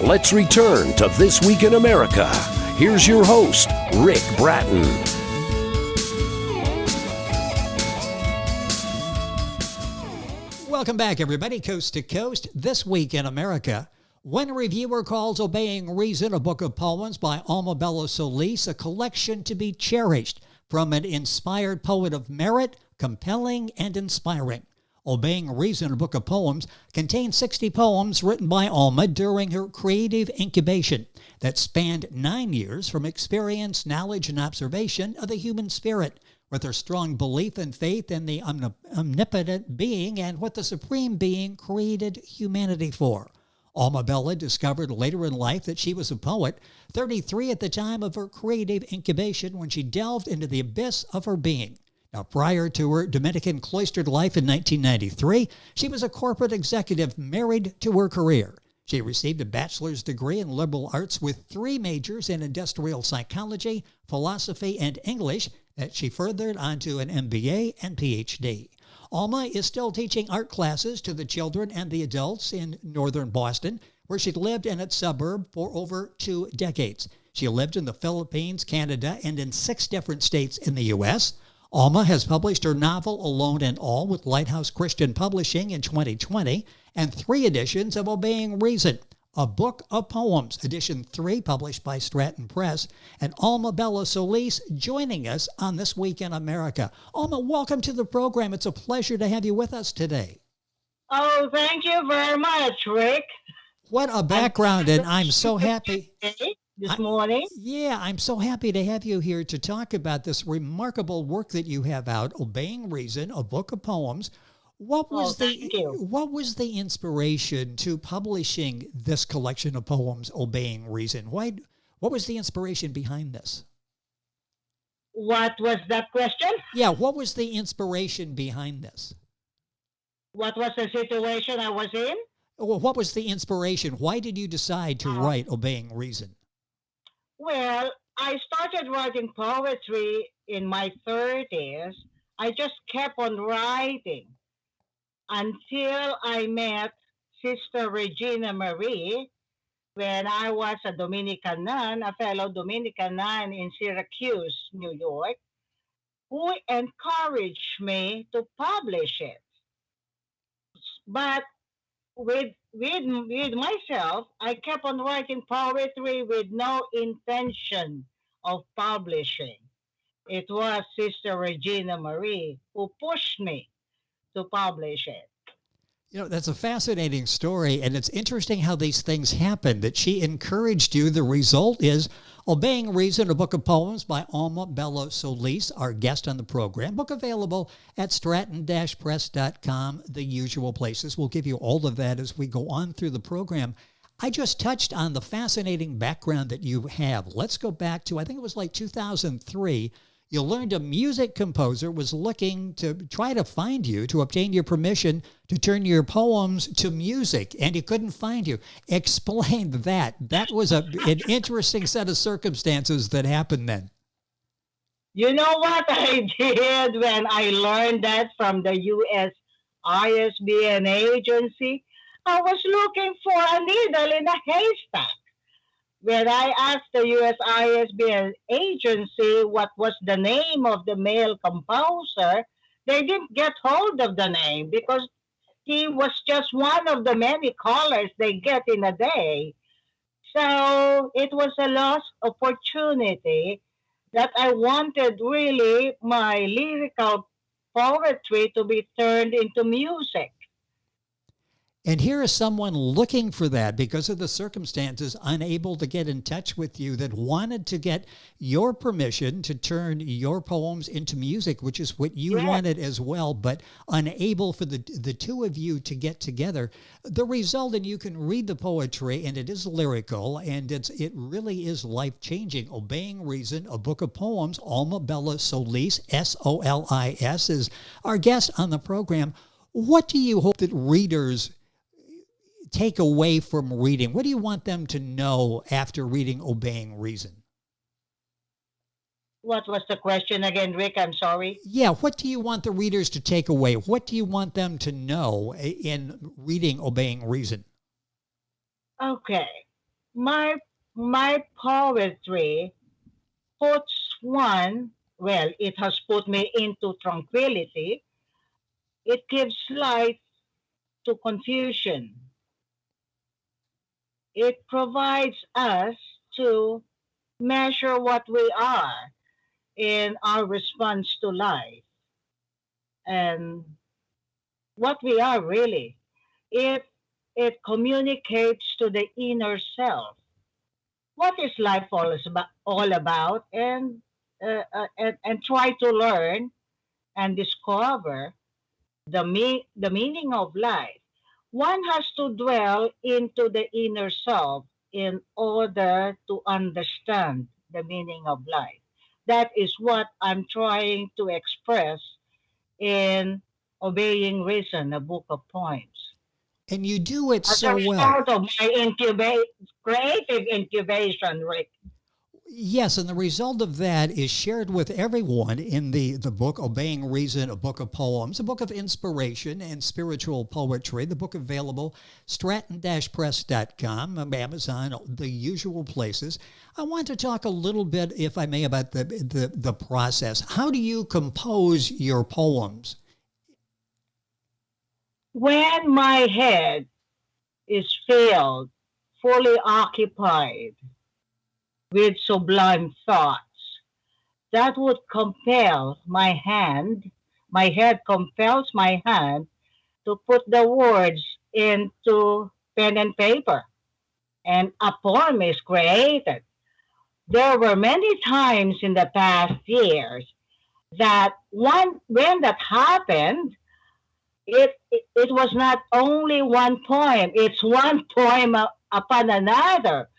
Let's return to This Week in America. Here's your host, Rick Bratton. Welcome back, everybody, coast to coast. This Week in America. When a reviewer calls Obeying Reason a book of poems by Alma Bella Solis, a collection to be cherished from an inspired poet of merit, compelling and inspiring. Obeying Reason, a book of poems, contains 60 poems written by Alma during her creative incubation that spanned 9 years from experience, knowledge, and observation of the human spirit, with her strong belief and faith in the omnipotent being and what the supreme being created humanity for. Alma Bella discovered later in life that she was a poet, 33 at the time of her creative incubation, when she delved into the abyss of her being. Now, prior to her Dominican cloistered life in 1993, she was a corporate executive married to her career. She received a bachelor's degree in liberal arts with 3 majors in industrial psychology, philosophy, and English that she furthered onto an MBA and PhD. Alma is still teaching art classes to the children and the adults in northern Boston, where she lived in its suburb for over 2 decades. She lived in the Philippines, Canada, and in 6 different states in the U.S. Alma has published her novel Alone and All with Lighthouse Christian Publishing in 2020 and 3 editions of Obeying Reason, a book of poems, edition 3 published by Stratton Press, and Alma Bella Solis joining us on This Week in America. Alma, welcome to the program. It's a pleasure to have you with us today. Oh, thank you very much, Rick. What a background, and I'm so happy. This morning. I'm so happy to have you here to talk about this remarkable work that you have out, Obeying Reason, a book of poems. What was the inspiration to publishing this collection of poems, Obeying Reason? What was the inspiration behind this? What was that question? Yeah, what was the inspiration behind this? What was the situation I was in? Well, what was the inspiration? Why did you decide to write Obeying Reason? Well, I started writing poetry in my 30s. I just kept on writing until I met Sister Regina Marie when I was a Dominican nun, a fellow Dominican nun in Syracuse, New York, who encouraged me to publish it. But with myself, I kept on writing poetry with no intention of publishing. It was Sister Regina Marie who pushed me to publish it. You know, that's a fascinating story, and it's interesting how these things happen, that she encouraged you. The result is Obeying Reason, a book of poems by Alma Bella Solis, our guest on the program. Book available at stratton-press.com, the usual places. We'll give you all of that as we go on through the program. I just touched on the fascinating background that you have. Let's go back to, I think it was like 2003. You learned a music composer was looking to try to find you to obtain your permission to turn your poems to music, and he couldn't find you. Explain that. That was an interesting set of circumstances that happened then. You know what I did when I learned that from the U.S. ISBN agency? I was looking for a needle in a haystack. When I asked the U.S. ISBN agency what was the name of the male composer, they didn't get hold of the name because he was just one of the many callers they get in a day. So it was a lost opportunity that I wanted really my lyrical poetry to be turned into music. And here is someone looking for that because of the circumstances, unable to get in touch with you, that wanted to get your permission to turn your poems into music, which is what you wanted as well, but unable for the two of you to get together. The result, and you can read the poetry, and it is lyrical, and it really is life-changing. Obeying Reason, a book of poems. Alma Bella Solis, S-O-L-I-S, is our guest on the program. What do you hope that readers take away from reading? What do you want them to know after reading Obeying Reason? What was the question again, Rick? I'm sorry. Yeah, what do you want the readers to take away? What do you want them to know in reading Obeying Reason? Okay. My my poetry puts one, well, it has put me into tranquility. It gives light to confusion. It provides us to measure what we are in our response to life and what we are really. It it communicates to the inner self. What is life all about? And try to learn and discover the meaning of life. One has to dwell into the inner self in order to understand the meaning of life. That is what I'm trying to express in Obeying Reason, a book of poems. And you do it As a so well. result of my creative incubation, Rick. Yes, and the result of that is shared with everyone in the book Obeying Reason, a book of poems, a book of inspiration and spiritual poetry. The book available stratton-press.com, Amazon, the usual places. I want to talk a little bit, if I may, about the process. How do you compose your poems? When my head is filled, fully occupied with sublime thoughts, that would compel my head compels my hand to put the words into pen and paper, and a poem is created. There were many times in the past years that when that happened, it was not only one poem, it's one poem upon another.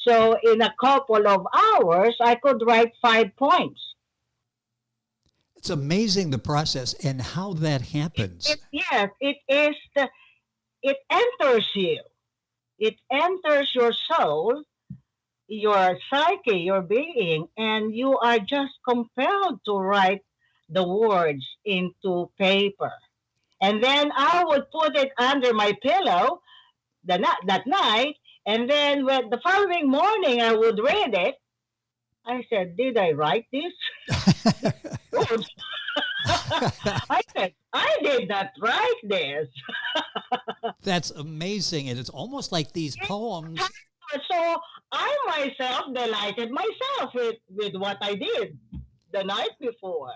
So in a couple of hours, I could write 5 poems. It's amazing the process and how that happens. Yes, it enters you. It enters your soul, your psyche, your being, and you are just compelled to write the words into paper. And then I would put it under my pillow that night, and then when the following morning I would read it. I said, "Did I write this?" Oops. I said, "I did not write this." That's amazing. And it's almost like these poems. So I myself delighted myself with what I did the night before.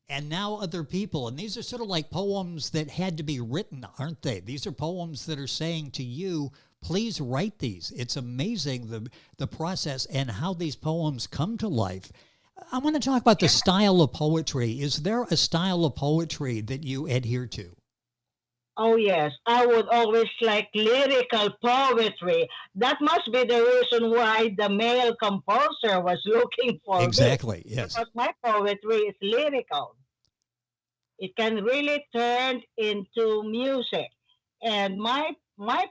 And now other people. And these are sort of like poems that had to be written, aren't they? These are poems that are saying to you, please write these. It's amazing the process and how these poems come to life. I want to talk about the style of poetry. Is there a style of poetry that you adhere to? Oh yes, I would always like lyrical poetry. That must be the reason why the male composer was looking for me, Exactly, yes. because my poetry is lyrical. It can really turn into music, and my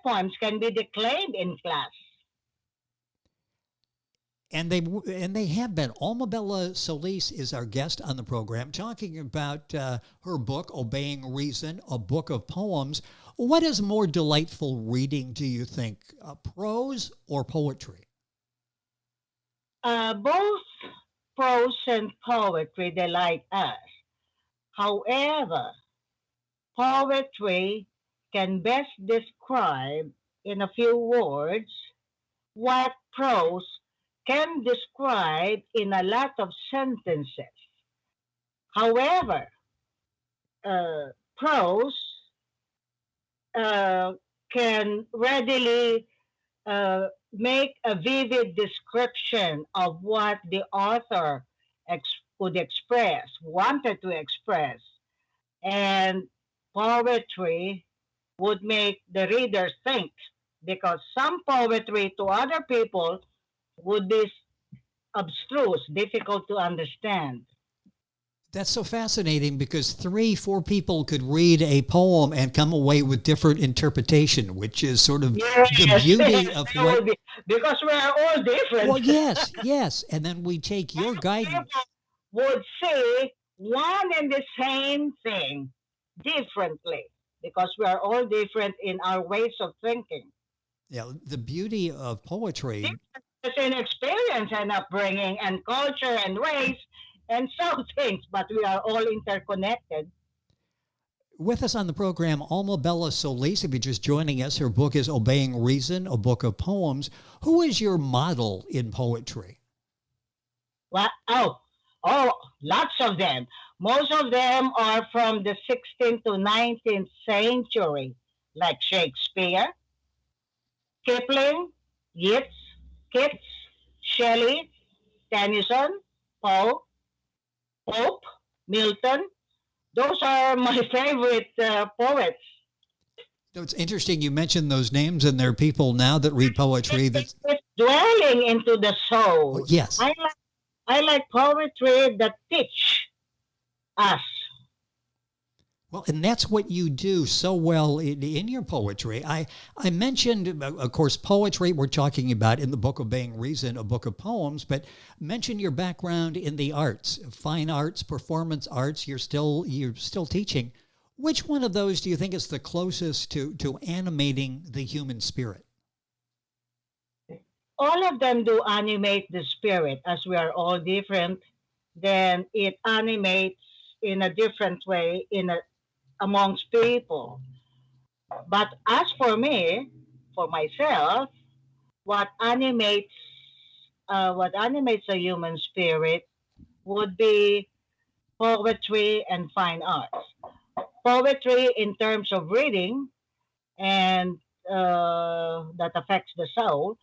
poems can be declaimed in class. And they have been. Alma Bella Solis is our guest on the program, talking about her book, Obeying Reason, a book of poems. What is more delightful reading, do you think, prose or poetry? Both prose and poetry delight us. However, poetry can best describe in a few words what prose can describe in a lot of sentences. However, prose uh, can readily make a vivid description of what the author could express, wanted to express, and poetry would make the reader think, because some poetry to other people would be abstruse, difficult to understand. That's so fascinating because three, four people could read a poem and come away with different interpretation, which is sort of Yes, the beauty of that what. would be, because we are all different. Well, yes, yes. And then we take your People guidance. would say one and the same thing differently, because we are all different in our ways of thinking. Yeah, the beauty of poetry. Differences in experience and upbringing and culture and race and so things, but we are all interconnected. With us on the program, Alma Bella Solis. If you're just joining us, her book is Obeying Reason, a book of poems. Who is your model in poetry? What? Oh, lots of them. Most of them are from the 16th to 19th century, like Shakespeare, Kipling, Yeats, Keats, Shelley, Tennyson, Poe, Pope, Milton. Those are my favorite poets. It's interesting you mentioned those names, and there are people now that read poetry that's, It's dwelling into the oh, soul. yes. I like poetry that teach us. Well, and that's what you do so well in your poetry. I mentioned, of course, poetry we're talking about in the book Obeying Reason, a book of poems, but mention your background in the arts, fine arts, performance arts. You're still teaching. Which one of those do you think is the closest to animating the human spirit? All of them do animate the spirit, as we are all different. Then it animates in a different way amongst people. But as for me, for myself, what animates what animates the human spirit would be poetry and fine arts. Poetry in terms of reading and that affects the soul,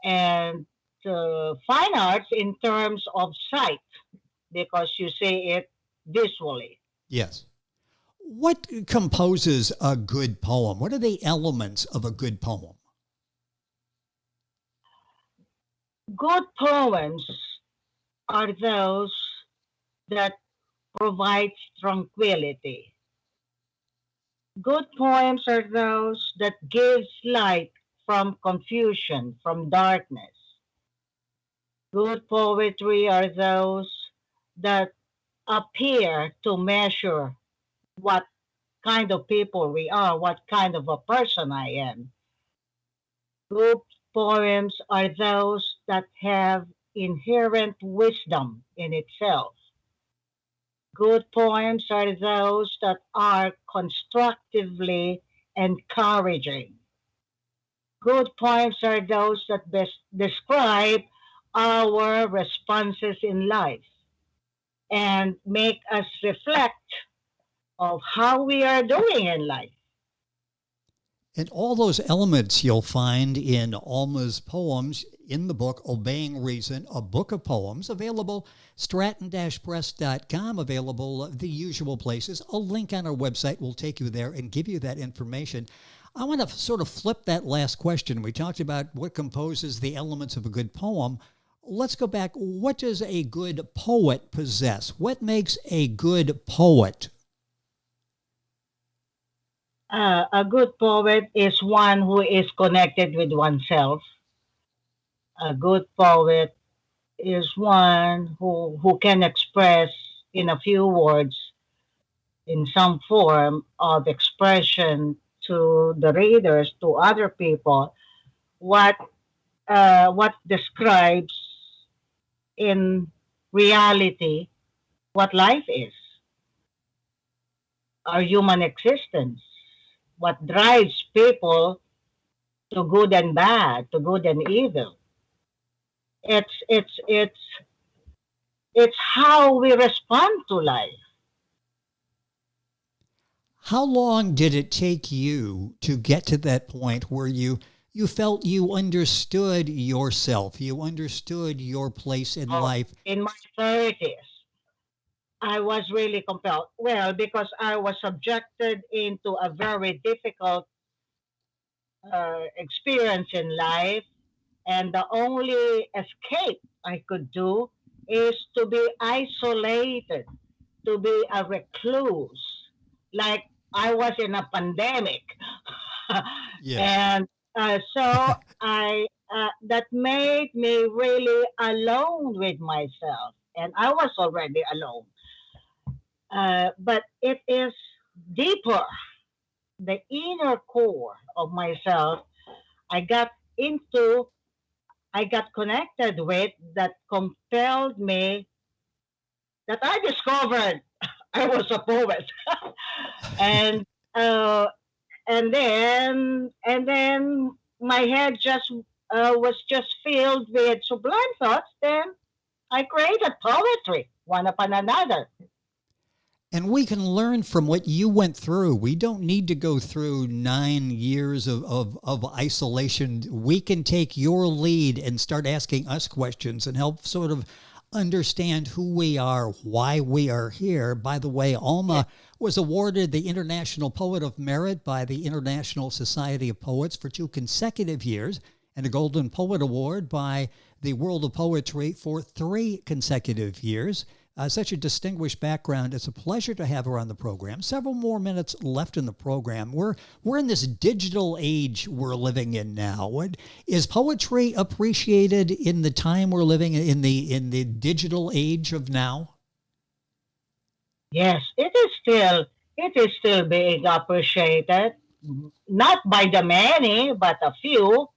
and fine arts in terms of sight because you see it visually. Yes. What composes a good poem? What are the elements of a good poem? Good poems are those that provide tranquility. Good poems are those that gives light from confusion, from darkness. Good poetry are those that appear to measure what kind of people we are, what kind of a person I am. Good poems are those that have inherent wisdom in itself. Good poems are those that are constructively encouraging. Good poems are those that best describe our responses in life and make us reflect of how we are doing in life. And all those elements you'll find in Alma's poems in the book Obeying Reason, a book of poems, available stratton-press.com, available the usual places. A link on our website will take you there and give you that information. I want to sort of flip that last question. We talked about what composes the elements of a good poem. Let's go back. What does a good poet possess? What makes a good poet? A good poet is one who is connected with oneself. A good poet is one who can express in a few words, in some form of expression to the readers, to other people, what what describes in reality what life is, our human existence, what drives people to good and bad, to good and evil. It's it's it's it's how we respond to life. How long did it take you to get to that point where you felt you understood yourself, you understood your place in Oh, life? in my 30s, I was really compelled. Well, because I was subjected into a very difficult experience in life, and the only escape I could do is to be isolated, to be a recluse, like I was in a pandemic. Yes. And so I that made me really alone with myself, and I was already alone. But it is deeper, the inner core of myself. I got into, I got connected with, that compelled me, that I discovered I was a poet. and uh, and then my head just was just filled with sublime thoughts. Then I created poetry, one upon another. And we can learn from what you went through. We don't need to go through 9 years of isolation. We can take your lead and start asking us questions and help sort of understand who we are, why we are here. By the way, Alma was awarded the International Poet of Merit by the International Society of Poets for 2 consecutive years, and a Golden Poet Award by the World of Poetry for 3 consecutive years. Such a distinguished background. It's a pleasure to have her on the program. Several more minutes left in the program. We're in this digital age we're living in now. Is poetry appreciated in the time we're living in the digital age of now? Yes, it is still being appreciated, not by the many, but a few.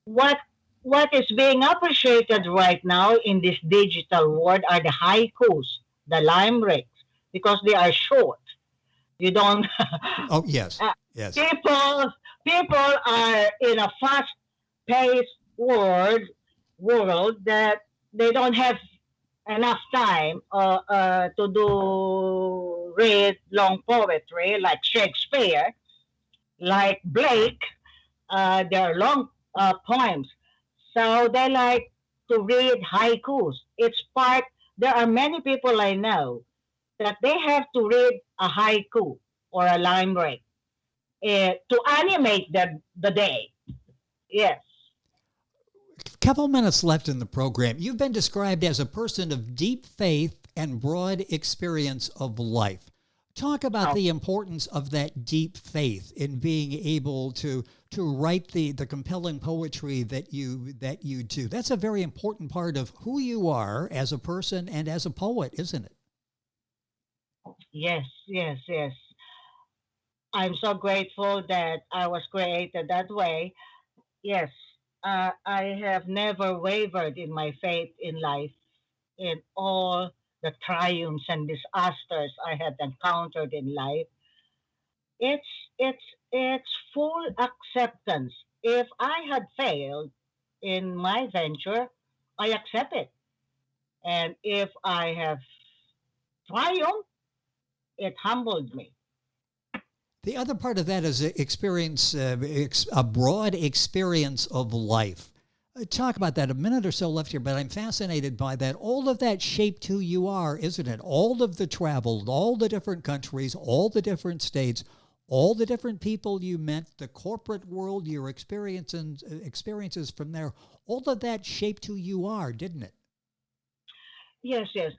What what is being appreciated right now in this digital world are the haikus, the limericks, because they are short. You don't. Oh, yes. uh, Yes. people are in a fast-paced world that they don't have enough time to do read long poetry like Shakespeare, like Blake. Their long poems. So they like to read haikus. It's part. There are many people I know that they have to read a haiku or a limerick to animate the day. Yes. Couple minutes left in the program. You've been described as a person of deep faith and broad experience of life. Talk about Oh, the importance of that deep faith in being able to write the compelling poetry that you do. That's a very important part of who you are as a person and as a poet, isn't it? yes, yes, yes. I'm so grateful that I was created that way. Yes, I have never wavered in my faith in life, in all the triumphs and disasters I had encountered in life. It's it's it's full acceptance. If I had failed in my venture, I accept it. And if I have triumphed, it humbled me. The other part of that is a broad experience of life. Talk about that. A minute or so left here, but I'm fascinated by that. All of that shaped who you are, isn't it? All of the travel, all the different countries, all the different states, all the different people you met, the corporate world, your experiences from there, all of that shaped who you are, didn't it? Yes, yes.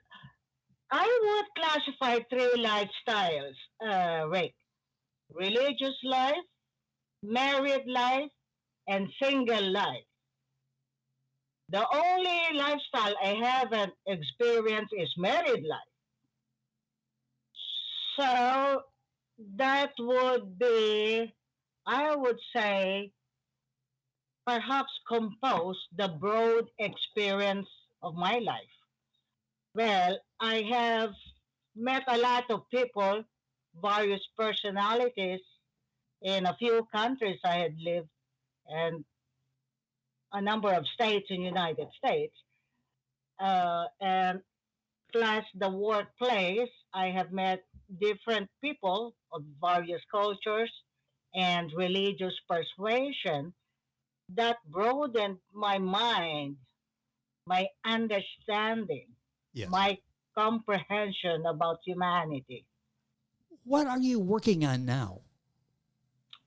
I would classify 3 lifestyles, Rick. Religious life, married life, and single life. The only lifestyle I haven't experienced is married life. So that would be, I would say, perhaps compose the broad experience of my life. Well, I have met a lot of people, various personalities in a few countries I had lived, and a number of states in United States. And plus the workplace, I have met different people of various cultures and religious persuasion that broadened my mind, my understanding, Yes. my comprehension about humanity. What are you working on now?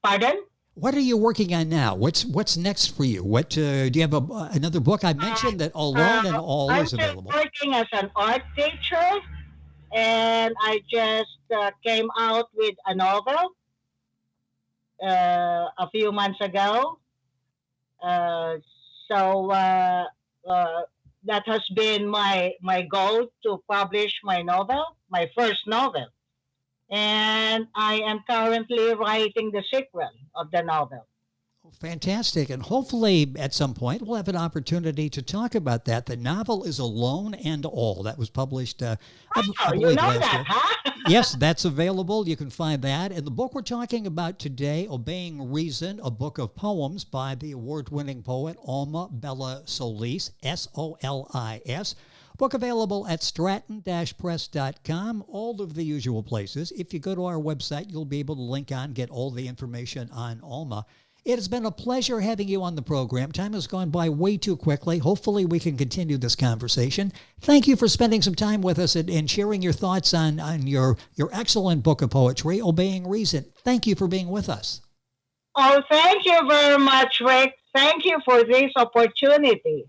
Pardon? What are you working on now? What's next for you? What do you have another book? I Uh, mentioned that Alone and uh, All I'm is still available. working as an art teacher, and I just came out with a novel a few months ago. Uh, so uh, that has been my goal to publish my novel, my first novel, and I am currently writing the sequel of the novel. Fantastic. And hopefully at some point we'll have an opportunity to talk about that. The novel is Alone and All. That was published, I You believe know last that, year. huh? Yes, that's available. You can find that. And the book we're talking about today, Obeying Reason, a book of poems by the award-winning poet Alma Bella Solis, Solis. Book available at stratton-press.com, all of the usual places. If you go to our website, you'll be able to link on, get all the information on Alma. It has been a pleasure having you on the program. Time has gone by way too quickly. Hopefully we can continue this conversation. Thank you for spending some time with us and sharing your thoughts on your excellent book of poetry, Obeying Reason. Thank you for being with us. Oh, thank you very much, Rick. Thank you for this opportunity.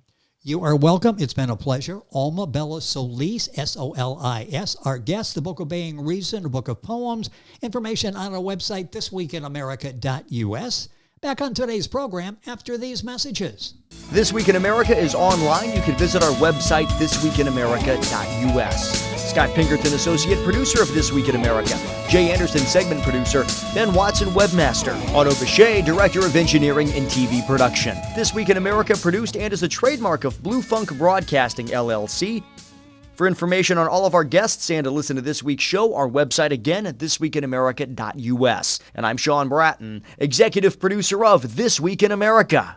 You are welcome. It's been a pleasure. Alma Bella Solis, Solis, our guest, the book Obeying Reason, a book of poems. Information on our website, thisweekinamerica.us. Back on today's program after these messages. This Week in America is online. You can visit our website, thisweekinamerica.us. Scott Pinkerton, Associate Producer of This Week in America. Jay Anderson, Segment Producer. Ben Watson, Webmaster. Otto Bechet, Director of Engineering and TV Production. This Week in America produced and is a trademark of Blue Funk Broadcasting, LLC. For information on all of our guests and to listen to this week's show, our website again at thisweekinamerica.us. And I'm Sean Bratton, Executive Producer of This Week in America.